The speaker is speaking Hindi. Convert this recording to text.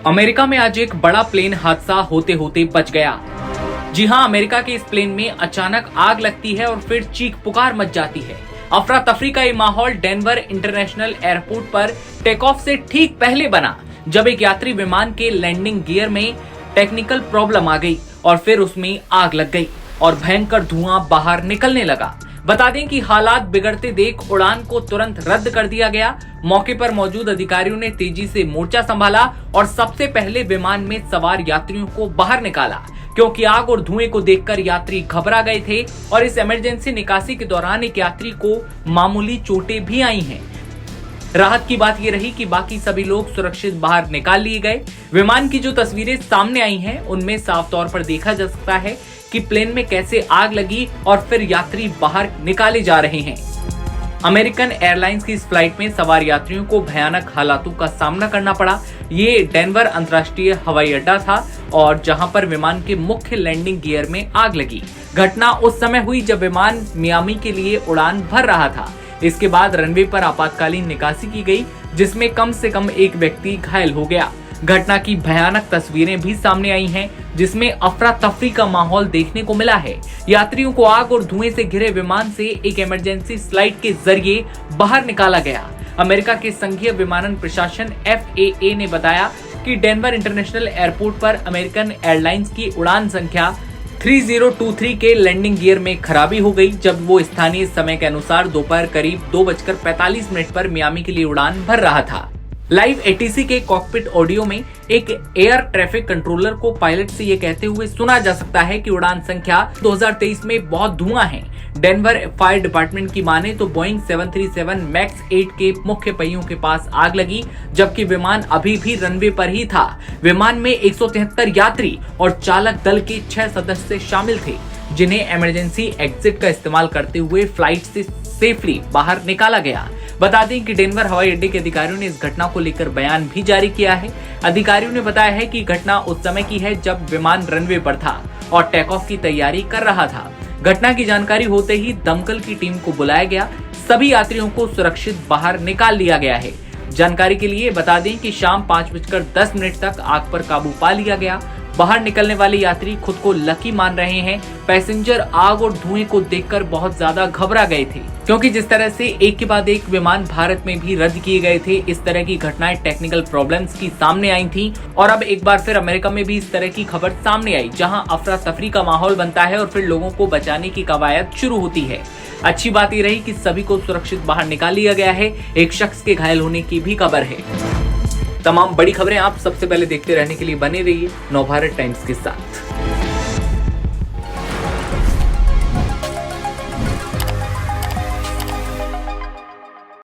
अमेरिका में आज एक बड़ा प्लेन हादसा होते होते बच गया। जी हां, अमेरिका के इस प्लेन में अचानक आग लगती है और फिर चीख पुकार मच जाती है। अफरा तफरी का ये माहौल डेनवर इंटरनेशनल एयरपोर्ट पर टेक ऑफ से ठीक पहले बना, जब एक यात्री विमान के लैंडिंग गियर में टेक्निकल प्रॉब्लम आ गई और फिर उसमें आग लग गई और भयंकर धुआं बाहर निकलने लगा। बता दें कि हालात बिगड़ते देख उड़ान को तुरंत रद्द कर दिया गया। मौके पर मौजूद अधिकारियों ने तेजी से मोर्चा संभाला और सबसे पहले विमान में सवार यात्रियों को बाहर निकाला, क्योंकि आग और धुएं को देखकर यात्री घबरा गए थे और इस इमरजेंसी निकासी के दौरान एक यात्री को मामूली चोटें भी आई हैं। राहत की बात ये रही कि बाकी सभी लोग सुरक्षित बाहर निकाल लिए गए। विमान की जो तस्वीरें सामने आई हैं, उनमें साफ तौर पर देखा जा सकता है कि प्लेन में कैसे आग लगी और फिर यात्री बाहर निकाले जा रहे हैं। अमेरिकन एयरलाइंस की इस फ्लाइट में सवार यात्रियों को भयानक हालातों का सामना करना पड़ा। ये डेनवर अंतर्राष्ट्रीय हवाई अड्डा था और जहां पर विमान के मुख्य लैंडिंग गियर में आग लगी। घटना उस समय हुई जब विमान मियामी के लिए उड़ान भर रहा था। इसके बाद रनवे पर आपातकालीन निकासी की गई, जिसमें कम से कम एक व्यक्ति घायल हो गया। घटना की भयानक तस्वीरें भी सामने आई हैं, जिसमें अफरा तफरी का माहौल देखने को मिला है। यात्रियों को आग और धुएं से घिरे विमान से एक इमरजेंसी स्लाइड के जरिए बाहर निकाला गया। अमेरिका के संघीय विमानन प्रशासन FAA ने बताया कि डेनवर इंटरनेशनल एयरपोर्ट पर अमेरिकन एयरलाइंस की उड़ान संख्या 3023 के लैंडिंग गियर में खराबी हो गई, जब वो स्थानीय समय के अनुसार दोपहर करीब 2:45 पर मियामी के लिए उड़ान भर रहा था। लाइव ATC के कॉकपिट ऑडियो में एक एयर ट्रैफिक कंट्रोलर को पायलट से ये कहते हुए सुना जा सकता है कि उड़ान संख्या 2023 में बहुत धुआं है। डेनवर फायर डिपार्टमेंट की माने तो बोइंग 737 मैक्स 8 के मुख्य पहियों के पास आग लगी, जबकि विमान अभी भी रनवे पर ही था। विमान में 173 यात्री और चालक दल के 6 सदस्य शामिल थे, जिन्हें इमरजेंसी एग्जिट का इस्तेमाल करते हुए फ्लाइट से सेफली बाहर निकाला गया। बता दें कि डेनवर हवाई अड्डे के अधिकारियों ने इस घटना को लेकर बयान भी जारी किया है। अधिकारियों ने बताया है कि घटना उस समय की है जब विमान रनवे पर था और टेक ऑफ की तैयारी कर रहा था। घटना की जानकारी होते ही दमकल की टीम को बुलाया गया। सभी यात्रियों को सुरक्षित बाहर निकाल लिया गया है। जानकारी के लिए बता दें कि शाम 5:10 तक आग पर काबू पा लिया गया। बाहर निकलने वाले यात्री खुद को लकी मान रहे हैं। पैसेंजर आग और धुएं को देखकर बहुत ज्यादा घबरा गए थे, क्योंकि जिस तरह से एक के बाद एक विमान भारत में भी रद्द किए गए थे, इस तरह की घटनाएं टेक्निकल प्रॉब्लम्स की सामने आई थी। और अब एक बार फिर अमेरिका में भी इस तरह की खबर सामने आई, जहां अफरा तफरी का माहौल बनता है और फिर लोगों को बचाने की कवायद शुरू होती है। अच्छी बात ये रही कि सभी को सुरक्षित बाहर निकाल लिया गया है। एक शख्स के घायल होने की भी खबर है। तमाम बड़ी खबरें आप सबसे पहले देखते रहने के लिए बने रहिए नवभारत टाइम्स के साथ।